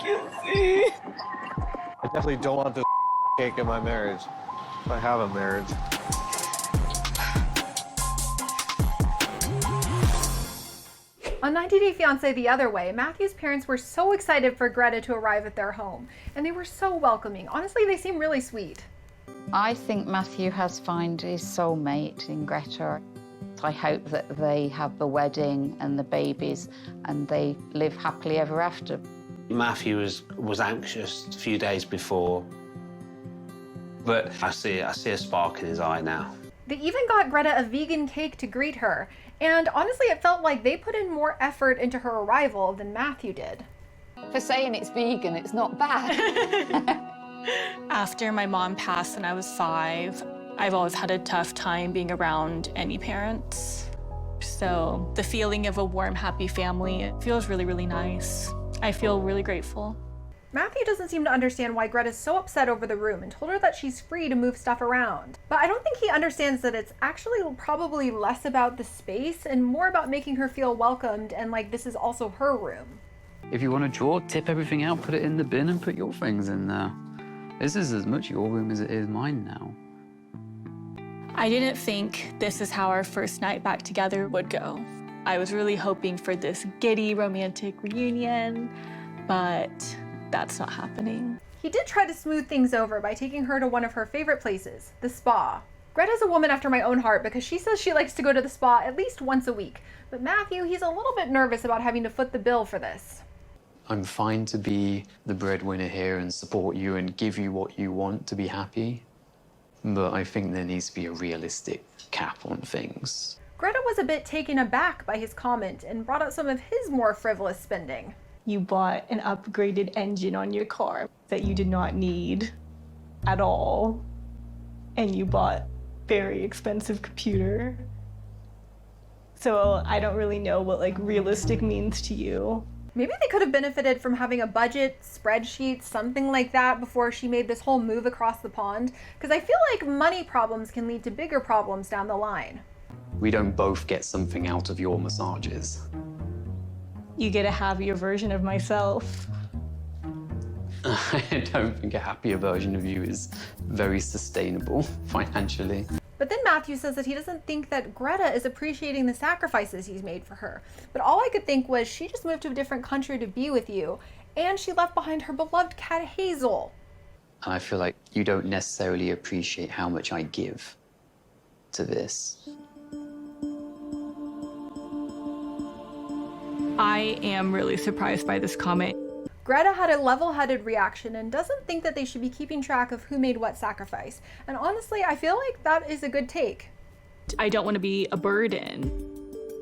can see. I definitely don't want this cake in my marriage. If I have a marriage. On 90 Day Fiancé the other way, Matthew's parents were so excited for Greta to arrive at their home, and they were so welcoming. Honestly, they seem really sweet. I think Matthew has found his soulmate in Greta. I hope that they have the wedding and the babies and they live happily ever after. Matthew was anxious a few days before, but I see a spark in his eye now. They even got Greta a vegan cake to greet her, and honestly it felt like they put in more effort into her arrival than Matthew did. For saying it's vegan, it's not bad. After my mom passed when I was 5, I've always had a tough time being around any parents. So the feeling of a warm, happy family, it feels really, really nice. I feel really grateful. Matthew doesn't seem to understand why Greta's so upset over the room and told her that she's free to move stuff around. But I don't think he understands that it's actually probably less about the space and more about making her feel welcomed and like this is also her room. If you want to draw, tip everything out, put it in the bin and put your things in there. This is as much your room as it is mine now. I didn't think this is how our first night back together would go. I was really hoping for this giddy romantic reunion, but that's not happening. He did try to smooth things over by taking her to one of her favorite places, the spa. Greta's a woman after my own heart because she says she likes to go to the spa at least once a week. But Matthew, he's a little bit nervous about having to foot the bill for this. I'm fine to be the breadwinner here and support you and give you what you want to be happy. But I think there needs to be a realistic cap on things. Greta was a bit taken aback by his comment and brought up some of his more frivolous spending. You bought an upgraded engine on your car that you did not need at all. And you bought a very expensive computer. So I don't really know what like realistic means to you. Maybe they could have benefited from having a budget, spreadsheet, something like that before she made this whole move across the pond. Because I feel like money problems can lead to bigger problems down the line. We don't both get something out of your massages. You get to have your version of myself. I don't think a happier version of you is very sustainable financially. But then Matthew says that he doesn't think that Greta is appreciating the sacrifices he's made for her. But all I could think was she just moved to a different country to be with you, and she left behind her beloved cat Hazel. And I feel like you don't necessarily appreciate how much I give to this. I am really surprised by this comment. Greta had a level-headed reaction and doesn't think that they should be keeping track of who made what sacrifice. And honestly, I feel like that is a good take. I don't want to be a burden,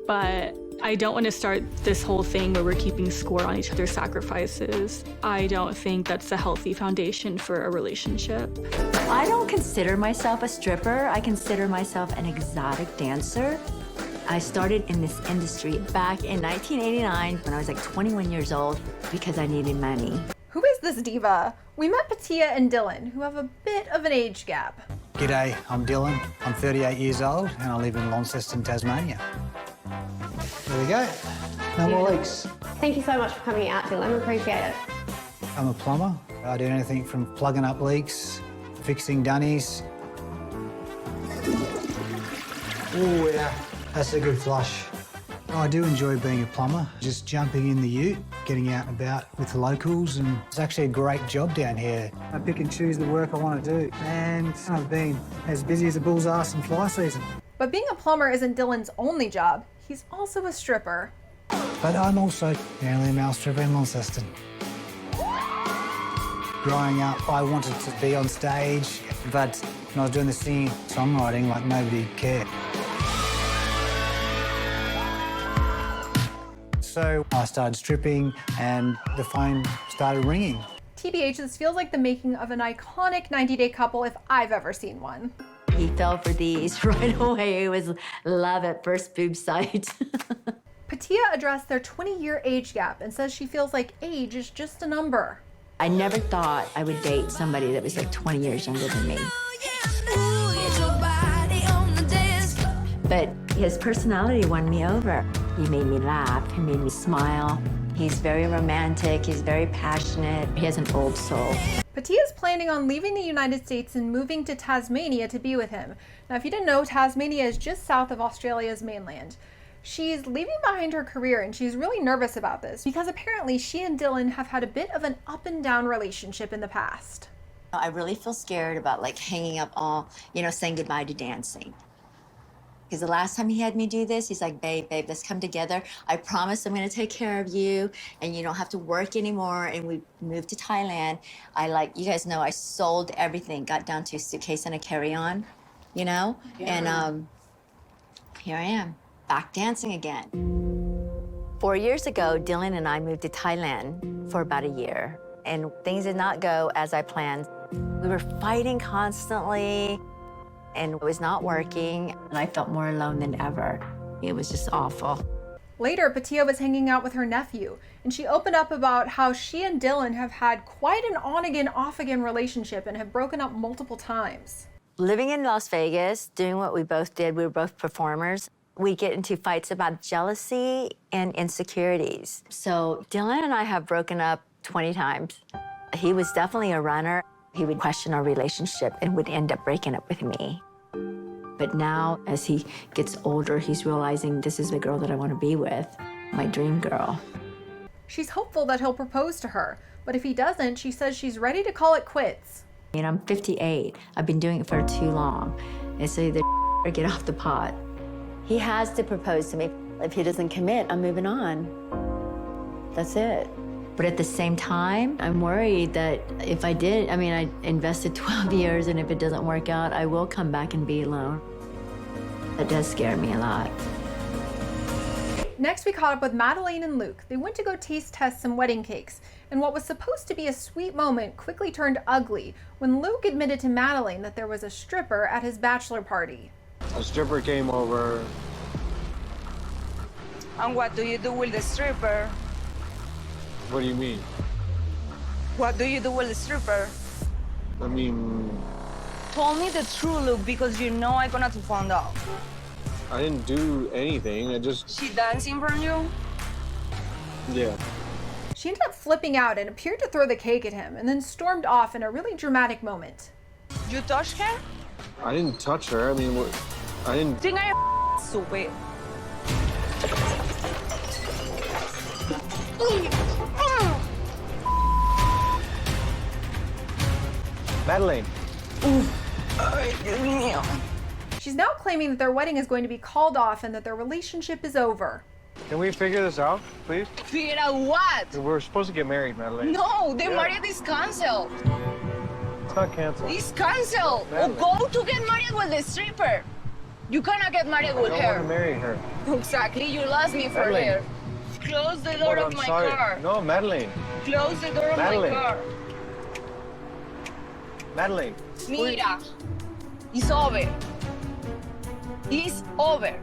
but I don't want to start this whole thing where we're keeping score on each other's sacrifices. I don't think that's a healthy foundation for a relationship. I don't consider myself a stripper. I consider myself an exotic dancer. I started in this industry back in 1989 when I was like 21 years old because I needed money. Who is this diva? We met Patia and Dylan, who have a bit of an age gap. G'day, I'm Dylan. I'm 38 years old and I live in Launceston, Tasmania. There we go. No more leaks. Thank you so much for coming out, Dylan. I appreciate it. I'm a plumber. I do anything from plugging up leaks, fixing dunnies. Oh yeah, that's a good flush. I do enjoy being a plumber, just jumping in the ute, getting out and about with the locals, and it's actually a great job down here. I pick and choose the work I want to do, and I've been as busy as a bull's ass in fly season. But being a plumber isn't Dylan's only job. He's also a stripper. But I'm also the only male stripper in Launceston. Growing up, I wanted to be on stage, but when I was doing the singing, songwriting, like nobody cared. So I started stripping and the phone started ringing. TBH, this feels like the making of an iconic 90-day couple if I've ever seen one. He fell for these right away. It was love at first boob sight. Patia addressed their 20-year age gap and says she feels like age is just a number. I never thought I would date somebody that was like 20 years younger than me. But his personality won me over. He made me laugh, he made me smile. He's very romantic, he's very passionate, he has an old soul. Patia is planning on leaving the United States and moving to Tasmania to be with him. Now, if you didn't know, Tasmania is just south of Australia's mainland. She's leaving behind her career and she's really nervous about this because apparently she and Dylan have had a bit of an up and down relationship in the past. I really feel scared about like hanging up all, saying goodbye to dancing. Because the last time he had me do this, he's like, babe, let's come together. I promise I'm gonna take care of you and you don't have to work anymore. And we moved to Thailand. You guys know, I sold everything, got down to a suitcase and a carry-on, Yeah. And here I am, back dancing again. 4 years ago, Dylan and I moved to Thailand for about a year. And things did not go as I planned. We were fighting constantly. And it was not working, and I felt more alone than ever. It was just awful. Later, Patia was hanging out with her nephew, and she opened up about how she and Dylan have had quite an on-again, off-again relationship and have broken up multiple times. Living in Las Vegas, doing what we both did, we were both performers, we get into fights about jealousy and insecurities. So Dylan and I have broken up 20 times. He was definitely a runner. He would question our relationship and would end up breaking up with me. But now, as he gets older, he's realizing this is the girl that I want to be with, my dream girl. She's hopeful that he'll propose to her, but if he doesn't, she says she's ready to call it quits. I'm 58. I've been doing it for too long. It's either or get off the pot. He has to propose to me. If he doesn't commit, I'm moving on. That's it. But at the same time, I'm worried that if I did, I invested 12 years, and if it doesn't work out, I will come back and be alone. That does scare me a lot. Next, we caught up with Madeleine and Luke. They went to go taste test some wedding cakes, and what was supposed to be a sweet moment quickly turned ugly when Luke admitted to Madeleine that there was a stripper at his bachelor party. A stripper came over. And what do you do with the stripper? What do you mean? What do you do with the stripper? I mean, Tell me the truth, Luke, because you know I'm gonna find out. I didn't do anything. I just... She dancing from you? Yeah. She ended up flipping out and appeared to throw the cake at him, and then stormed off in a really dramatic moment. You touched her? I didn't touch her. I mean, what? I didn't... Think I'm stupid. Madeleine. She's now claiming that their wedding is going to be called off and that their relationship is over. Can we figure this out, please? Figure out what? We're supposed to get married, Madeleine. No, the marriage is canceled. It's not canceled. It's canceled. Madeleine. Go to get married with the stripper. You cannot get married with I don't her. want to marry her. Exactly, you lost me for Madeleine. her. Close the door Look, of I'm my sorry. car. No, Madeleine. Close the door of Madeleine. my car. Madeleine. Mira, it's over. It's over.